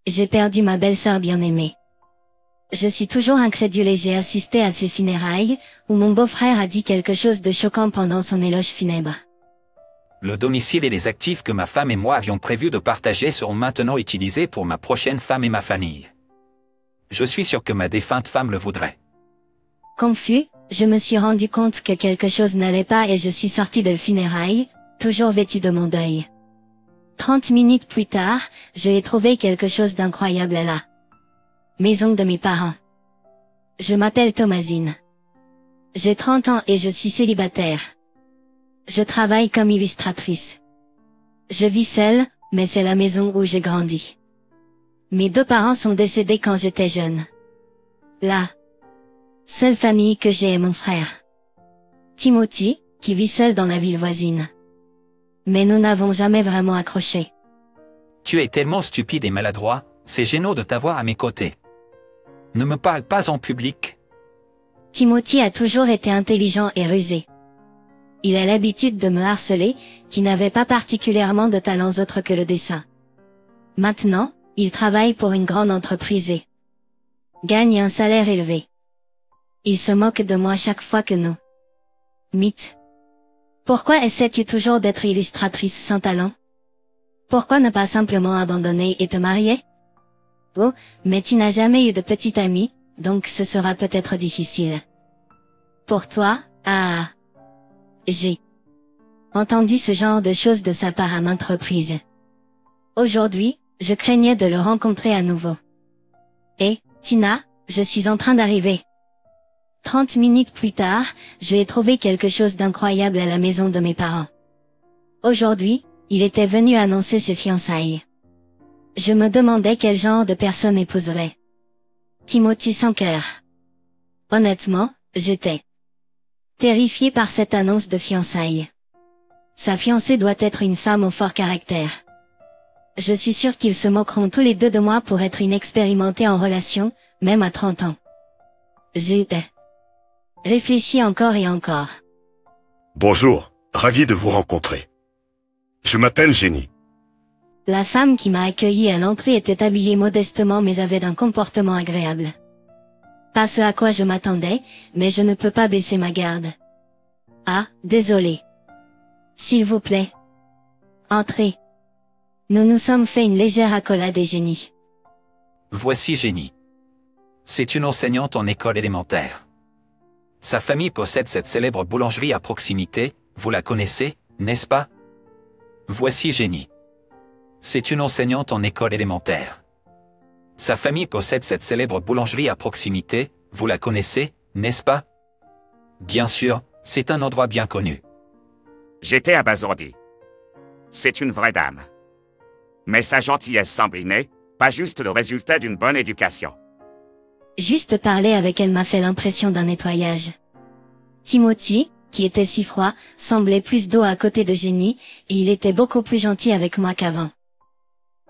J'ai perdu ma belle-sœur bien-aimée. Je suis toujours incrédule et j'ai assisté à ses funérailles, où mon beau-frère a dit quelque chose de choquant pendant son éloge funèbre. Le domicile et les actifs que ma femme et moi avions prévu de partager seront maintenant utilisés pour ma prochaine femme et ma famille. Je suis sûr que ma défunte femme le voudrait. Confus, je me suis rendu compte que quelque chose n'allait pas et je suis sorti de le funérailles, toujours vêtu de mon deuil. 30 minutes plus tard, j'ai trouvé quelque chose d'incroyable là. Maison de mes parents. Je m'appelle Thomasine. J'ai 30 ans et je suis célibataire. Je travaille comme illustratrice. Je vis seule, mais c'est la maison où j'ai grandi. Mes deux parents sont décédés quand j'étais jeune. La seule famille que j'ai est mon frère, Timothy, qui vit seul dans la ville voisine. Mais nous n'avons jamais vraiment accroché. Tu es tellement stupide et maladroit, c'est gênant de t'avoir à mes côtés. Ne me parle pas en public. Timothy a toujours été intelligent et rusé. Il a l'habitude de me harceler, qui n'avait pas particulièrement de talents autres que le dessin. Maintenant, il travaille pour une grande entreprise et gagne un salaire élevé. Il se moque de moi chaque fois que nous. Mythe. Pourquoi essaies-tu toujours d'être illustratrice sans talent? Pourquoi ne pas simplement abandonner et te marier? Oh, mais tu n'as jamais eu de petite amie, donc ce sera peut-être difficile. Pour toi, ah. J'ai entendu ce genre de choses de sa part à maintes reprises. Aujourd'hui, je craignais de le rencontrer à nouveau. Et, Tina, je suis en train d'arriver. 30 minutes plus tard, j'ai trouvé quelque chose d'incroyable à la maison de mes parents. Aujourd'hui, il était venu annoncer ses fiançailles. Je me demandais quel genre de personne épouserait Timothy sans cœur. Honnêtement, j'étais terrifiée par cette annonce de fiançailles. Sa fiancée doit être une femme au fort caractère. Je suis sûre qu'ils se moqueront tous les deux de moi pour être inexpérimentée en relation, même à 30 ans. J'ai réfléchi encore et encore. Bonjour, ravi de vous rencontrer. Je m'appelle Jenny. La femme qui m'a accueillie à l'entrée était habillée modestement mais avait un comportement agréable. Pas ce à quoi je m'attendais, mais je ne peux pas baisser ma garde. Ah, désolé. S'il vous plaît. Entrez. Nous nous sommes fait une légère accolade et Jenny. Voici Jenny. C'est une enseignante en école élémentaire. Sa famille possède cette célèbre boulangerie à proximité, vous la connaissez, n'est-ce pas? Voici Jenny. C'est une enseignante en école élémentaire. Sa famille possède cette célèbre boulangerie à proximité, vous la connaissez, n'est-ce pas? Bien sûr, c'est un endroit bien connu. J'étais abasourdi. C'est une vraie dame. Mais sa gentillesse semble innée, pas juste le résultat d'une bonne éducation. Juste parler avec elle m'a fait l'impression d'un nettoyage. Timothy, qui était si froid, semblait plus doux à côté de Jenny, et il était beaucoup plus gentil avec moi qu'avant.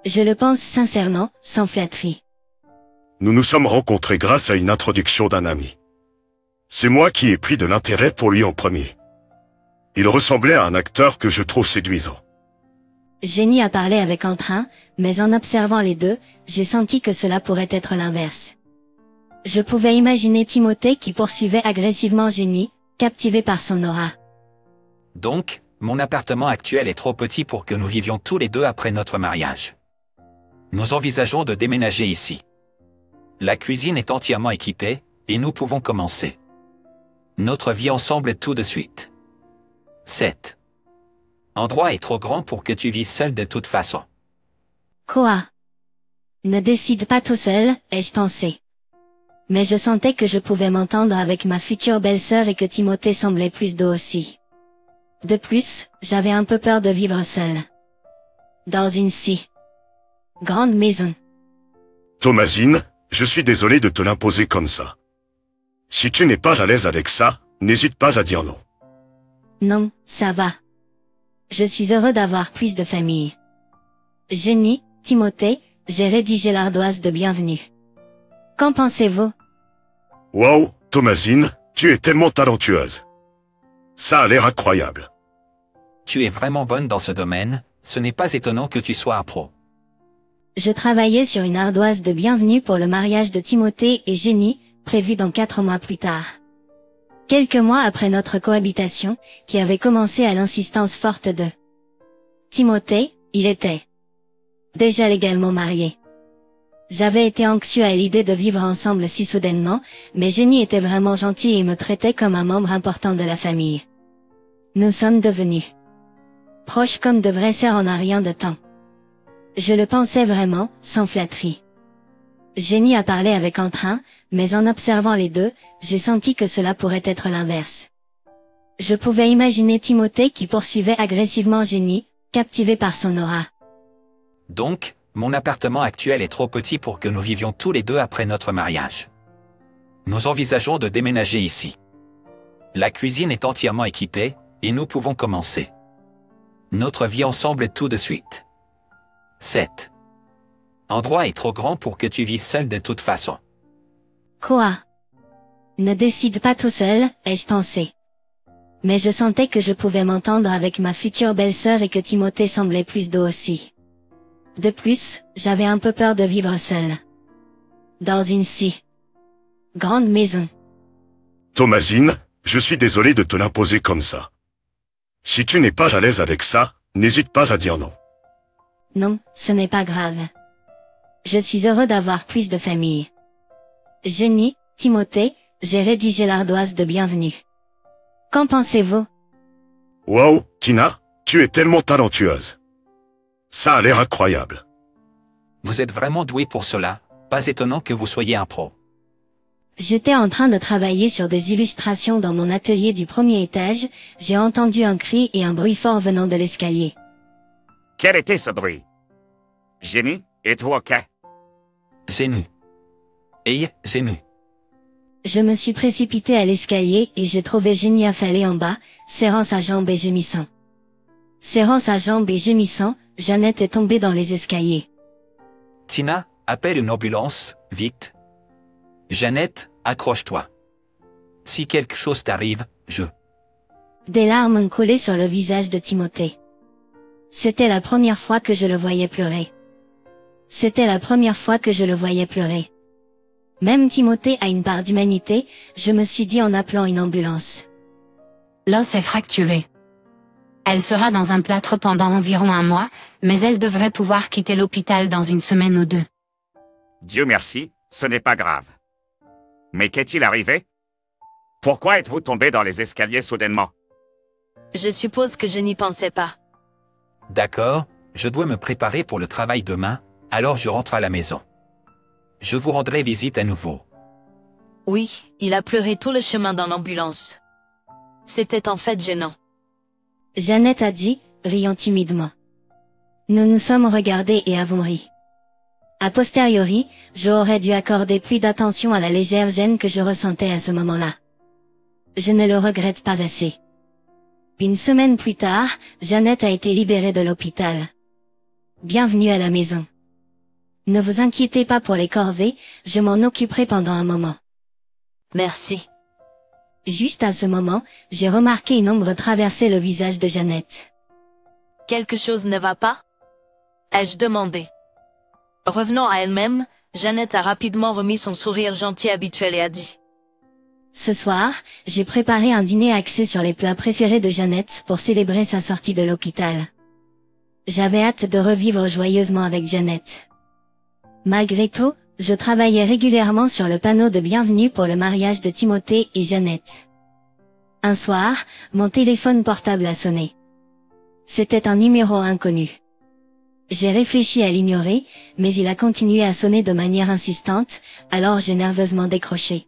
Je le pense sincèrement, sans flatterie. Nous nous sommes rencontrés grâce à une introduction d'un ami. C'est moi qui ai pris de l'intérêt pour lui en premier. Il ressemblait à un acteur que je trouve séduisant. Jenny a parlé avec entrain, mais en observant les deux, j'ai senti que cela pourrait être l'inverse. Je pouvais imaginer Timothée qui poursuivait agressivement Jenny, captivé par son aura. Donc, mon appartement actuel est trop petit pour que nous vivions tous les deux après notre mariage. Nous envisageons de déménager ici. La cuisine est entièrement équipée, et nous pouvons commencer notre vie ensemble tout de suite. 7. Endroit est trop grand pour que tu vives seul de toute façon. Quoi? Ne décide pas tout seul, ai-je pensé. Mais je sentais que je pouvais m'entendre avec ma future belle-sœur et que Timothée semblait plus doux aussi. De plus, j'avais un peu peur de vivre seule. Dans une si grande maison. Thomasine, je suis désolé de te l'imposer comme ça. Si tu n'es pas à l'aise avec ça, n'hésite pas à dire non. Non, ça va. Je suis heureux d'avoir plus de famille. Jenny, Timothée, j'ai rédigé l'ardoise de bienvenue. Qu'en pensez-vous? Wow, Thomasine, tu es tellement talentueuse. Ça a l'air incroyable. Tu es vraiment bonne dans ce domaine, ce n'est pas étonnant que tu sois un pro. Je travaillais sur une ardoise de bienvenue pour le mariage de Timothée et Jenny, prévu dans 4 mois plus tard. Quelques mois après notre cohabitation, qui avait commencé à l'insistance forte de Timothée, il était déjà légalement marié. J'avais été anxieux à l'idée de vivre ensemble si soudainement, mais Jenny était vraiment gentille et me traitait comme un membre important de la famille. Nous sommes devenus proches comme de vraies sœurs en un rien de temps. Je le pensais vraiment, sans flatterie. Jenny a parlé avec entrain, mais en observant les deux, j'ai senti que cela pourrait être l'inverse. Je pouvais imaginer Timothée qui poursuivait agressivement Jenny, captivé par son aura. Donc, mon appartement actuel est trop petit pour que nous vivions tous les deux après notre mariage. Nous envisageons de déménager ici. La cuisine est entièrement équipée, et nous pouvons commencer notre vie ensemble tout de suite. 7. Endroit est trop grand pour que tu vives seul de toute façon. Quoi? Ne décide pas tout seul, ai-je pensé. Mais je sentais que je pouvais m'entendre avec ma future belle-sœur et que Timothée semblait plus doux aussi. De plus, j'avais un peu peur de vivre seule dans une si grande maison. Thomasine, je suis désolé de te l'imposer comme ça. Si tu n'es pas à l'aise avec ça, n'hésite pas à dire non. Non, ce n'est pas grave. Je suis heureux d'avoir plus de famille. Jenny, Timothée, j'ai rédigé l'ardoise de bienvenue. Qu'en pensez-vous? Waouh, Tina, tu es tellement talentueuse. Ça a l'air incroyable. Vous êtes vraiment doué pour cela, pas étonnant que vous soyez un pro. J'étais en train de travailler sur des illustrations dans mon atelier du premier étage, j'ai entendu un cri et un bruit fort venant de l'escalier. Quel était ce bruit? Jenny, êtes-vous OK? Zénu. Hey, Zénu. Je me suis précipitée à l'escalier et j'ai trouvé Jenny affalée en bas, serrant sa jambe et gémissant. Serrant sa jambe et gémissant, Jeannette est tombée dans les escaliers. Tina, appelle une ambulance, vite. Jeannette, accroche-toi. Si quelque chose t'arrive, je... Des larmes coulaient sur le visage de Timothée. C'était la première fois que je le voyais pleurer. C'était la première fois que je le voyais pleurer. Même Timothée a une part d'humanité, je me suis dit en appelant une ambulance. L'os est fracturé. Elle sera dans un plâtre pendant environ 1 mois, mais elle devrait pouvoir quitter l'hôpital dans 1 semaine ou 2. Dieu merci, ce n'est pas grave. Mais qu'est-il arrivé? Pourquoi êtes-vous tombé dans les escaliers soudainement? Je suppose que je n'y pensais pas. D'accord, je dois me préparer pour le travail demain, alors je rentre à la maison. Je vous rendrai visite à nouveau. Oui, il a pleuré tout le chemin dans l'ambulance. C'était en fait gênant. Jeannette a dit, riant timidement. Nous nous sommes regardés et avons ri. A posteriori, j'aurais dû accorder plus d'attention à la légère gêne que je ressentais à ce moment-là. Je ne le regrette pas assez. 1 semaine plus tard, Jeannette a été libérée de l'hôpital. Bienvenue à la maison. Ne vous inquiétez pas pour les corvées, je m'en occuperai pendant un moment. Merci. Juste à ce moment, j'ai remarqué une ombre traverser le visage de Jeannette. Quelque chose ne va pas? Ai-je demandé. Revenant à elle-même, Jeannette a rapidement remis son sourire gentil habituel et a dit. Ce soir, j'ai préparé un dîner axé sur les plats préférés de Jeannette pour célébrer sa sortie de l'hôpital. J'avais hâte de revivre joyeusement avec Jeannette. Malgré tout, je travaillais régulièrement sur le panneau de bienvenue pour le mariage de Timothée et Jeannette. Un soir, mon téléphone portable a sonné. C'était un numéro inconnu. J'ai réfléchi à l'ignorer, mais il a continué à sonner de manière insistante, alors j'ai nerveusement décroché.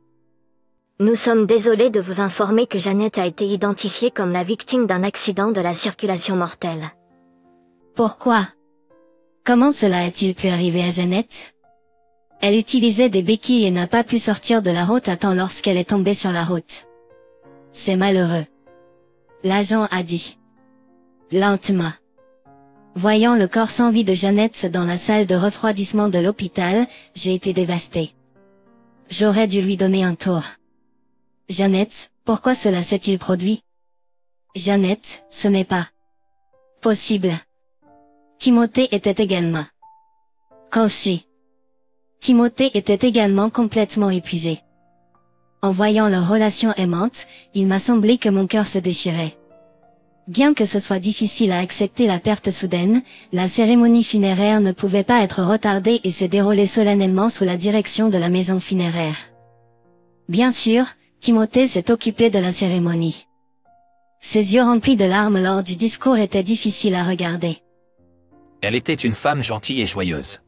Nous sommes désolés de vous informer que Jeannette a été identifiée comme la victime d'un accident de la circulation mortelle. Pourquoi? Comment cela a-t-il pu arriver à Jeannette? Elle utilisait des béquilles et n'a pas pu sortir de la route à temps lorsqu'elle est tombée sur la route. C'est malheureux. L'agent a dit. Lentement. Voyant le corps sans vie de Jeannette dans la salle de refroidissement de l'hôpital, j'ai été dévastée. J'aurais dû lui donner un tour. Jeannette, pourquoi cela s'est-il produit? Jeannette, ce n'est pas possible. Timothée était également Aussi. Timothée était également complètement épuisé. En voyant leur relation aimante, il m'a semblé que mon cœur se déchirait. Bien que ce soit difficile à accepter la perte soudaine, la cérémonie funéraire ne pouvait pas être retardée et se déroulait solennellement sous la direction de la maison funéraire. Bien sûr, Timothée s'est occupé de la cérémonie. Ses yeux remplis de larmes lors du discours étaient difficiles à regarder. Elle était une femme gentille et joyeuse.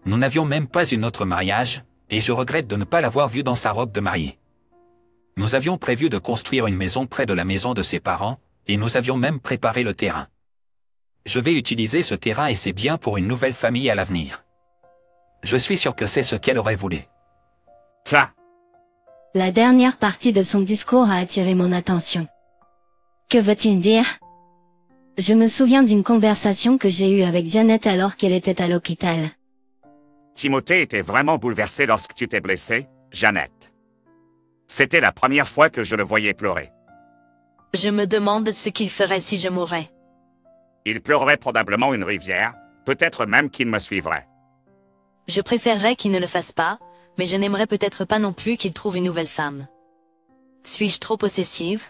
Nous n'avions même pas eu notre mariage, et je regrette de ne pas l'avoir vue dans sa robe de mariée. Nous avions prévu de construire une maison près de la maison de ses parents, et nous avions même préparé le terrain. Je vais utiliser ce terrain et ses biens pour une nouvelle famille à l'avenir. Je suis sûr que c'est ce qu'elle aurait voulu. Ça. La dernière partie de son discours a attiré mon attention. Que veut-il dire? Je me souviens d'une conversation que j'ai eue avec Janet alors qu'elle était à l'hôpital. Timothée était vraiment bouleversé lorsque tu t'es blessé, Jeannette. C'était la première fois que je le voyais pleurer. Je me demande ce qu'il ferait si je mourais. Il pleurerait probablement une rivière, peut-être même qu'il me suivrait. Je préférerais qu'il ne le fasse pas, mais je n'aimerais peut-être pas non plus qu'il trouve une nouvelle femme. Suis-je trop possessive?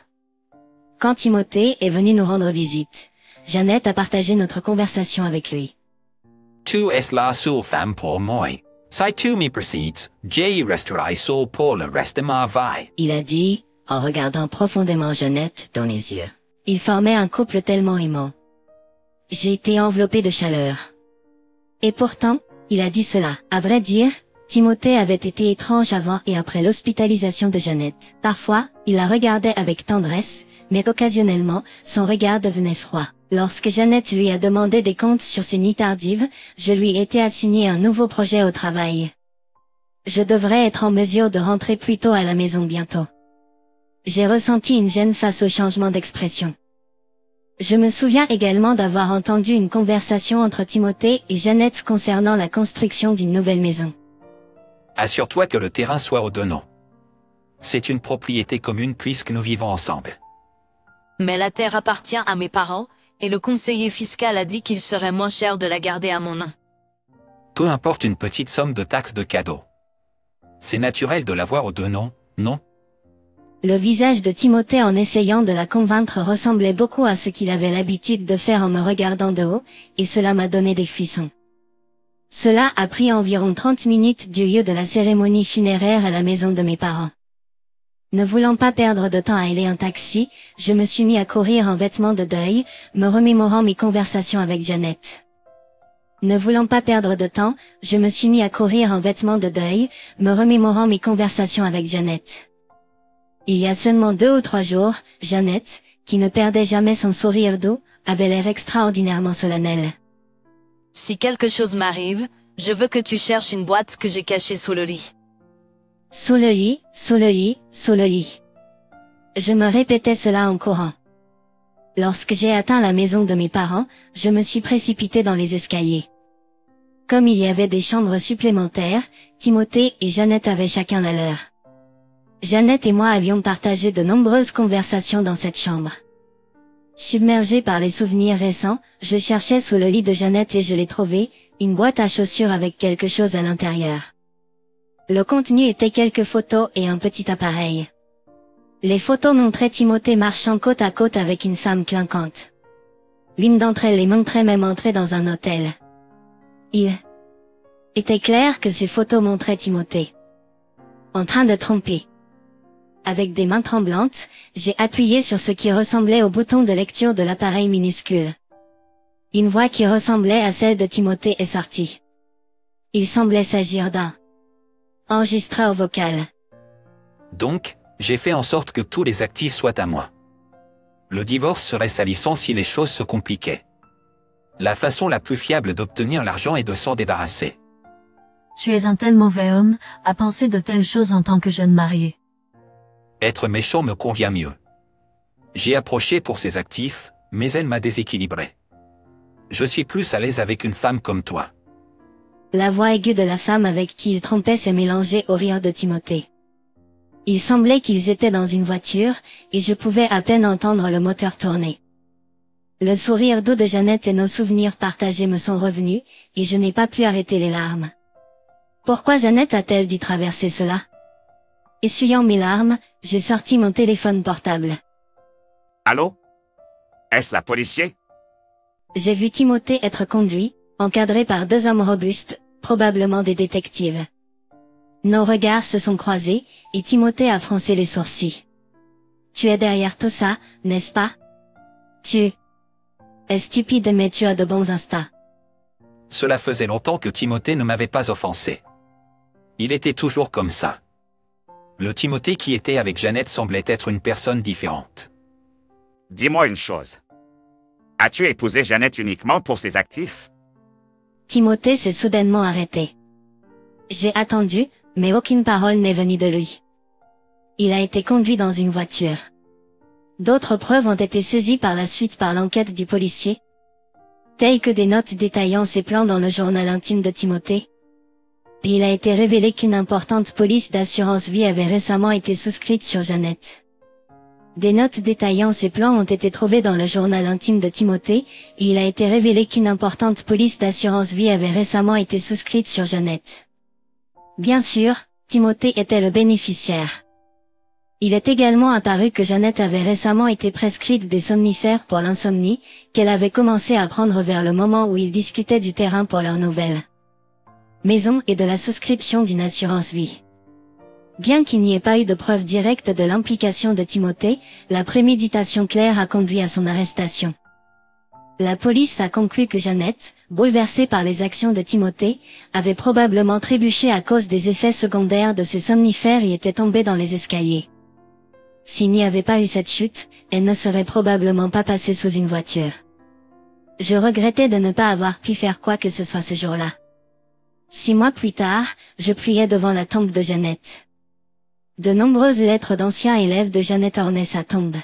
Quand Timothée est venu nous rendre visite, Janet a partagé notre conversation avec lui. Tu es la seule femme pour moi. Si tu me précises, je resterai seul pour le reste de ma vie. Il a dit, en regardant profondément Janet dans les yeux. Ils formaient un couple tellement aimant. J'ai été enveloppée de chaleur. Et pourtant, il a dit cela. À vrai dire, Timothée avait été étrange avant et après l'hospitalisation de Janet. Parfois, il la regardait avec tendresse, mais occasionnellement, son regard devenait froid. Lorsque Janet lui a demandé des comptes sur ses nuits tardives, je lui ai été assigné un nouveau projet au travail. Je devrais être en mesure de rentrer plus tôt à la maison bientôt. J'ai ressenti une gêne face au changement d'expression. Je me souviens également d'avoir entendu une conversation entre Timothée et Janet concernant la construction d'une nouvelle maison. Assure-toi que le terrain soit aux deux noms. C'est une propriété commune puisque nous vivons ensemble. Mais la terre appartient à mes parents, et le conseiller fiscal a dit qu'il serait moins cher de la garder à mon nom. Peu importe une petite somme de taxes de cadeau. C'est naturel de l'avoir aux deux noms, non? Le visage de Timothée en essayant de la convaincre ressemblait beaucoup à ce qu'il avait l'habitude de faire en me regardant de haut, et cela m'a donné des frissons. Cela a pris environ 30 minutes du lieu de la cérémonie funéraire à la maison de mes parents. Ne voulant pas perdre de temps à ailer un taxi, je me suis mis à courir en vêtements de deuil, me remémorant mes conversations avec Janet. Ne voulant pas perdre de temps, je me suis mis à courir en vêtements de deuil, me remémorant mes conversations avec Janet. Il y a seulement 2 ou 3 jours, Janet, qui ne perdait jamais son sourire doux, avait l'air extraordinairement solennel. Si quelque chose m'arrive, je veux que tu cherches une boîte que j'ai cachée sous le lit. Sous le lit, sous le lit, sous le lit. Je me répétais cela en courant. Lorsque j'ai atteint la maison de mes parents, je me suis précipitée dans les escaliers. Comme il y avait des chambres supplémentaires, Timothée et Janet avaient chacun la leur. Janet et moi avions partagé de nombreuses conversations dans cette chambre. Submergée par les souvenirs récents, je cherchais sous le lit de Janet et je l'ai trouvé, une boîte à chaussures avec quelque chose à l'intérieur. Le contenu était quelques photos et un petit appareil. Les photos montraient Timothée marchant côte à côte avec une femme clinquante. L'une d'entre elles les montrait même entrer dans un hôtel. Il était clair que ces photos montraient Timothée en train de tromper. Avec des mains tremblantes, j'ai appuyé sur ce qui ressemblait au bouton de lecture de l'appareil minuscule. Une voix qui ressemblait à celle de Timothée est sortie. Il semblait s'agir d'un enregistreur vocal. Donc, j'ai fait en sorte que tous les actifs soient à moi. Le divorce serait salissant si les choses se compliquaient. La façon la plus fiable d'obtenir l'argent est de s'en débarrasser. Tu es un tel mauvais homme, à penser de telles choses en tant que jeune marié. Être méchant me convient mieux. J'ai approché pour ses actifs, mais elle m'a déséquilibré. Je suis plus à l'aise avec une femme comme toi. La voix aiguë de la femme avec qui il trompait s'est mélangée au rire de Timothée. Il semblait qu'ils étaient dans une voiture, et je pouvais à peine entendre le moteur tourner. Le sourire doux de Jeannette et nos souvenirs partagés me sont revenus, et je n'ai pas pu arrêter les larmes. Pourquoi Jeannette a-t-elle dû traverser cela? Essuyant mes larmes, j'ai sorti mon téléphone portable. Allô? Est-ce la policier? J'ai vu Timothée être conduit, encadré par 2 hommes robustes, probablement des détectives. Nos regards se sont croisés, et Timothée a froncé les sourcils. Tu es derrière tout ça, n'est-ce pas? Tu es stupide mais tu as de bons instincts. Cela faisait longtemps que Timothée ne m'avait pas offensé. Il était toujours comme ça. Le Timothée qui était avec Jeannette semblait être une personne différente. Dis-moi une chose. As-tu épousé Jeannette uniquement pour ses actifs? Timothée s'est soudainement arrêté. J'ai attendu, mais aucune parole n'est venue de lui. Il a été conduit dans une voiture. D'autres preuves ont été saisies par la suite par l'enquête du policier, telles que des notes détaillant ses plans dans le journal intime de Timothée. Il a été révélé qu'une importante police d'assurance vie avait récemment été souscrite sur Jeannette. Des notes détaillant ses plans ont été trouvées dans le journal intime de Timothée, et il a été révélé qu'une importante police d'assurance vie avait récemment été souscrite sur Jeannette. Bien sûr, Timothée était le bénéficiaire. Il est également apparu que Jeannette avait récemment été prescrite des somnifères pour l'insomnie, qu'elle avait commencé à prendre vers le moment où ils discutaient du terrain pour leur nouvelle maison et de la souscription d'une assurance vie. Bien qu'il n'y ait pas eu de preuve directe de l'implication de Timothée, la préméditation claire a conduit à son arrestation. La police a conclu que Jeannette, bouleversée par les actions de Timothée, avait probablement trébuché à cause des effets secondaires de ses somnifères et était tombée dans les escaliers. S'il n'y avait pas eu cette chute, elle ne serait probablement pas passée sous une voiture. Je regrettais de ne pas avoir pu faire quoi que ce soit ce jour-là. 6 mois plus tard, je priais devant la tombe de Jeannette. De nombreuses lettres d'anciens élèves de Jeannette ornaient sa tombe.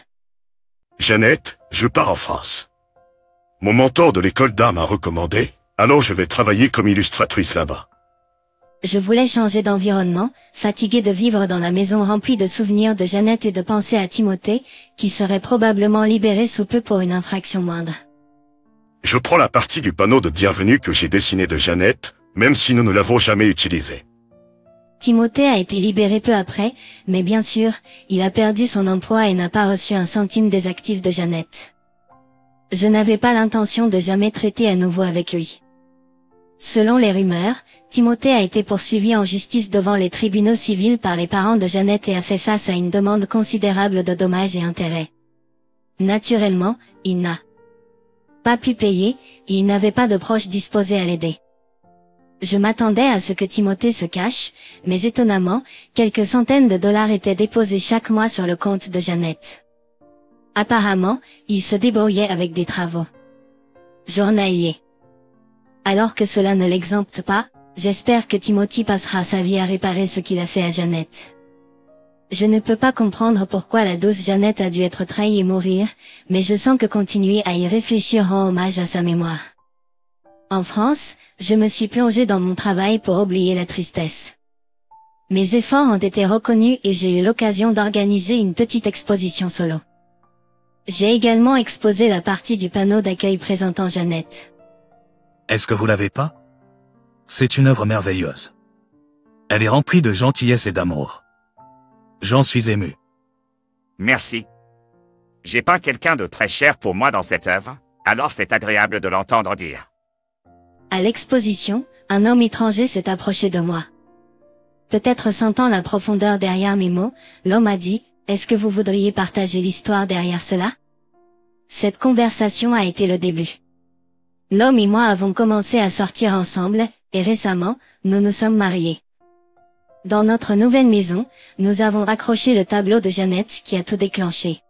Jeannette, je pars en France. Mon mentor de l'école d'art m'a recommandé, alors je vais travailler comme illustratrice là-bas. Je voulais changer d'environnement, fatigué de vivre dans la maison remplie de souvenirs de Jeannette et de penser à Timothée, qui serait probablement libéré sous peu pour une infraction moindre. Je prends la partie du panneau de bienvenue que j'ai dessiné de Jeannette, même si nous ne l'avons jamais utilisé. Timothée a été libéré peu après, mais bien sûr, il a perdu son emploi et n'a pas reçu un centime des actifs de Jeannette. Je n'avais pas l'intention de jamais traiter à nouveau avec lui. Selon les rumeurs, Timothée a été poursuivi en justice devant les tribunaux civils par les parents de Jeannette et a fait face à une demande considérable de dommages et intérêts. Naturellement, il n'a pas pu payer, et il n'avait pas de proches disposés à l'aider. Je m'attendais à ce que Timothée se cache, mais étonnamment, quelques centaines de dollars étaient déposés chaque mois sur le compte de Jeannette. Apparemment, il se débrouillait avec des travaux journaliers. Alors que cela ne l'exempte pas, j'espère que Timothée passera sa vie à réparer ce qu'il a fait à Jeannette. Je ne peux pas comprendre pourquoi la douce Jeannette a dû être trahie et mourir, mais je sens que continuer à y réfléchir rend hommage à sa mémoire. En France, je me suis plongée dans mon travail pour oublier la tristesse. Mes efforts ont été reconnus et j'ai eu l'occasion d'organiser une petite exposition solo. J'ai également exposé la partie du panneau d'accueil présentant Jeannette. Est-ce que vous l'avez pas? C'est une œuvre merveilleuse. Elle est remplie de gentillesse et d'amour. J'en suis ému. Merci. J'ai pas quelqu'un de très cher pour moi dans cette œuvre, alors c'est agréable de l'entendre dire. À l'exposition, un homme étranger s'est approché de moi. Peut-être sentant la profondeur derrière mes mots, l'homme a dit, « Est-ce que vous voudriez partager l'histoire derrière cela ?» Cette conversation a été le début. L'homme et moi avons commencé à sortir ensemble, et récemment, nous nous sommes mariés. Dans notre nouvelle maison, nous avons accroché le tableau de Jeannette qui a tout déclenché.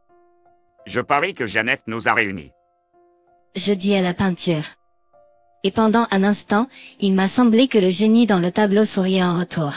Je parie que Jeannette nous a réunis. Je dis à la peinture. Et pendant un instant, il m'a semblé que le génie dans le tableau souriait en retour.